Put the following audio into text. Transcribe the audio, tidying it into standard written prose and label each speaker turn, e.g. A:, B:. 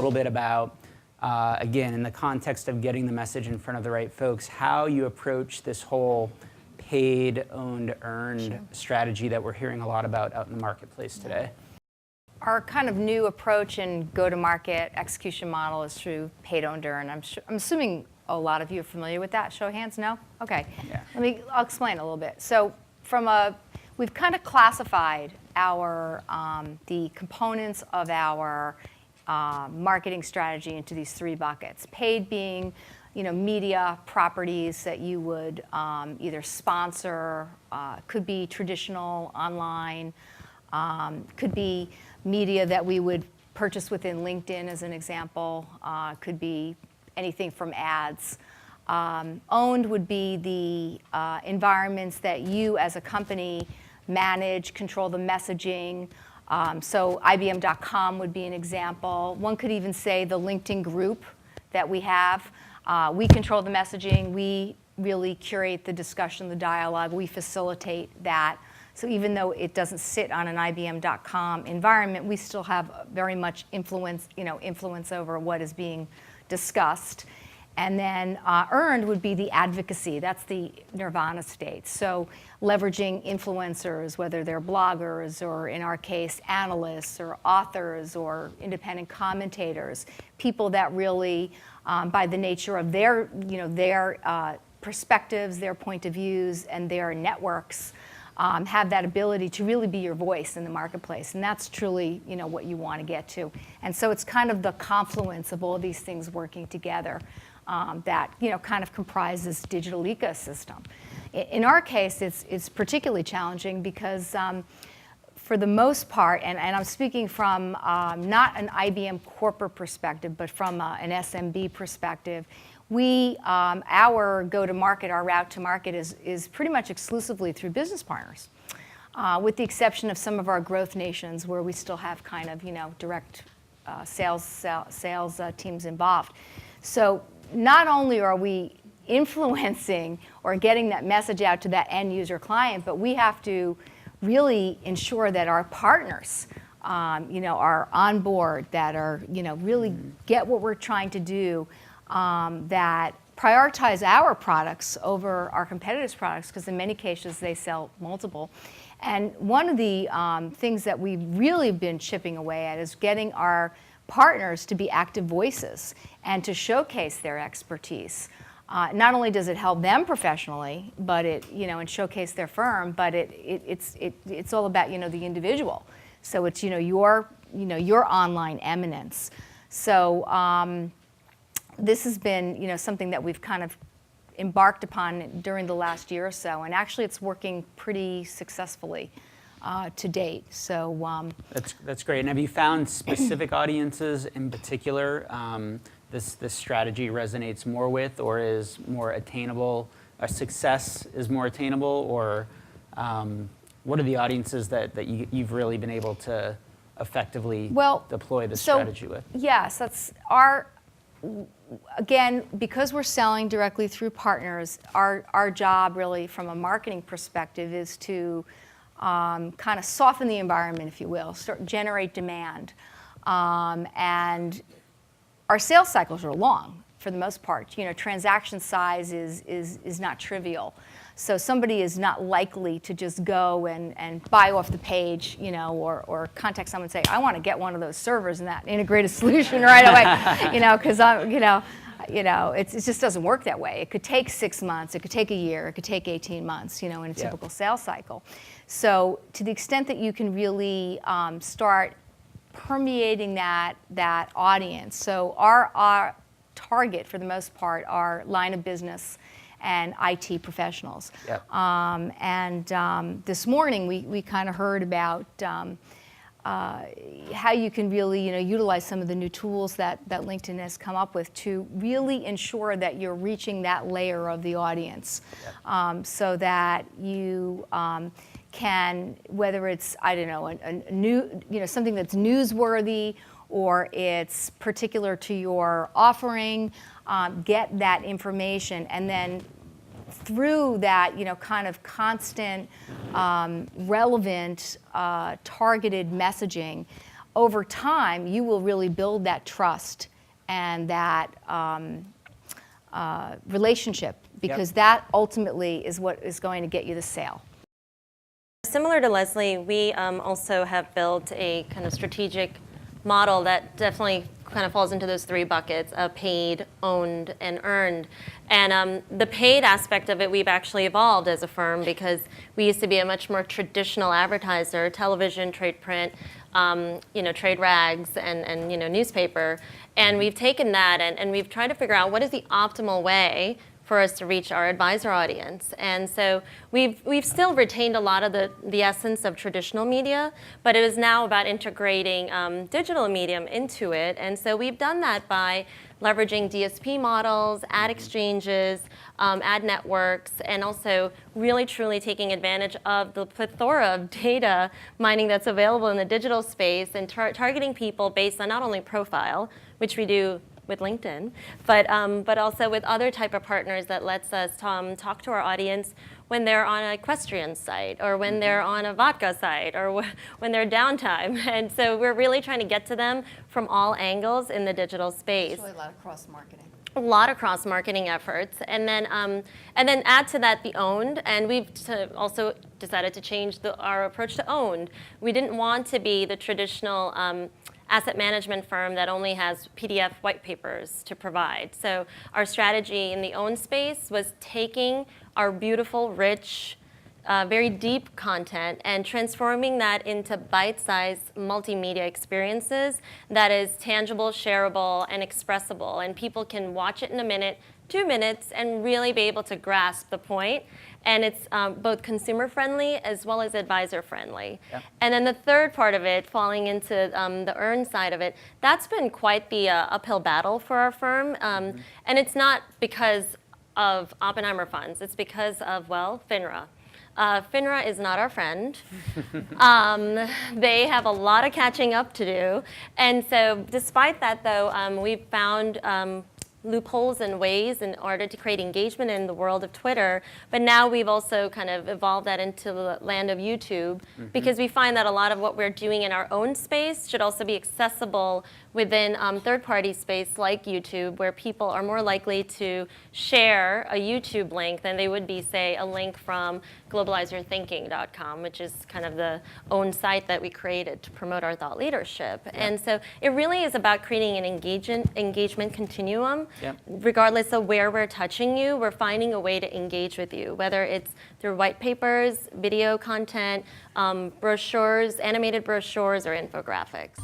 A: little bit about, again, in the context of getting the message in front of the right folks, how you approach this whole paid, owned, earned strategy that we're hearing a lot about out in the marketplace today.
B: Our kind of new approach and go-to-market execution model is through paid, owned, earned. I'm assuming a lot of you are familiar with that. Show of hands, no? Okay. Yeah. I'll explain a little bit. So we've kind of classified the components of our marketing strategy into these three buckets. Paid being, media properties that you would either sponsor, could be traditional online, could be media that we would purchase within LinkedIn as an example, could be anything from ads. Owned would be the environments that you as a company manage, control the messaging. So IBM.com would be an example. One could even say the LinkedIn group that we have. We control the messaging. We really curate the discussion, the dialogue. We facilitate that. So even though it doesn't sit on an IBM.com environment, we still have very much influence over what is being discussed. And then earned would be the advocacy. That's the nirvana state. So leveraging influencers, whether they're bloggers or, in our case, analysts or authors or independent commentators, people that really, by the nature of their perspectives, their point of views, and their networks, have that ability to really be your voice in the marketplace. And that's truly, what you want to get to. And so it's kind of the confluence of all these things working together that, kind of comprises digital ecosystem. In our case, it's particularly challenging because for the most part, and I'm speaking from not an IBM corporate perspective, but from an SMB perspective, our go-to-market, our route to market is pretty much exclusively through business partners, with the exception of some of our growth nations where we still have kind of, direct sales teams involved. So not only are we influencing or getting that message out to that end user client, but we have to really ensure that our partners, are on board, that are, really get what we're trying to do, that prioritize our products over our competitors' products, because in many cases they sell multiple. And one of the things that we've really been chipping away at is getting our partners to be active voices and to showcase their expertise. Not only does it help them professionally, but and showcase their firm, but it's all about the individual. So it's your online eminence. So this has been something that we've kind of embarked upon during the last year or so, and actually it's working pretty successfully to date. So
A: that's great. And have you found specific audiences in particular this strategy resonates more with, or is more attainable? Success is more attainable, or what are the audiences that you've really been able to effectively deploy the strategy with?
B: Yes, that's again, because we're selling directly through partners, our job really from a marketing perspective is to kind of soften the environment, if you will, generate demand. And our sales cycles are long for the most part. Transaction size is not trivial. So somebody is not likely to just go and buy off the page, or contact someone and say, I want to get one of those servers and that integrated solution right away, because it just doesn't work that way. It could take 6 months, it could take a year, it could take 18 months, in a typical sales cycle. So to the extent that you can really start permeating that audience. So our target, for the most part, are line of business and IT professionals.
A: Yep.
B: This morning we kind of heard about how you can really utilize some of the new tools that LinkedIn has come up with to really ensure that you're reaching that layer of the audience. Yep. So that you can, whether it's a new something that's newsworthy or it's particular to your offering, get that information, and then through that kind of constant relevant targeted messaging, over time, you will really build that trust and that relationship, because that ultimately is what is going to get you the sale.
C: Similar to Leslie, we also have built a kind of strategic model that definitely kind of falls into those three buckets of paid, owned, and earned. And the paid aspect of it, we've actually evolved as a firm, because we used to be a much more traditional advertiser, television, trade print, trade rags, and newspaper. And we've taken that and we've tried to figure out what is the optimal way for us to reach our advisor audience. And so we've still retained a lot of the essence of traditional media, but it is now about integrating digital medium into it. And so we've done that by leveraging DSP models, ad exchanges, ad networks, and also really truly taking advantage of the plethora of data mining that's available in the digital space, and targeting people based on not only profile, which we do with LinkedIn, but also with other type of partners that lets us talk to our audience when they're on an equestrian site, or when they're on a vodka site, or when they're downtime. And so we're really trying to get to them from all angles in the digital space.
B: It's really a lot of cross-marketing.
C: A lot of cross-marketing efforts, and then add to that the owned, and we've also decided to change our approach to owned. We didn't want to be the traditional asset management firm that only has PDF white papers to provide. So our strategy in the owned space was taking our beautiful, rich, very deep content and transforming that into bite-sized multimedia experiences that is tangible, shareable, and expressible. And people can watch it in a minute, 2 minutes, and really be able to grasp the point. And it's both consumer-friendly as well as advisor-friendly. Yep. And then the third part of it, falling into the earned side of it, that's been quite the uphill battle for our firm. And it's not because of Oppenheimer Funds. It's because of, well, FINRA. FINRA is not our friend. They have a lot of catching up to do. And so despite that, though, we've found loopholes and ways in order to create engagement in the world of Twitter. But now we've also kind of evolved that into the land of YouTube, because we find that a lot of what we're doing in our own space should also be accessible within third-party space like YouTube, where people are more likely to share a YouTube link than they would be, say, a link from globalizerthinking.com, which is kind of the own site that we created to promote our thought leadership. Yep. And so it really is about creating an engagement continuum. Yep. Regardless of where we're touching you, we're finding a way to engage with you, whether it's through white papers, video content, brochures, animated brochures, or infographics.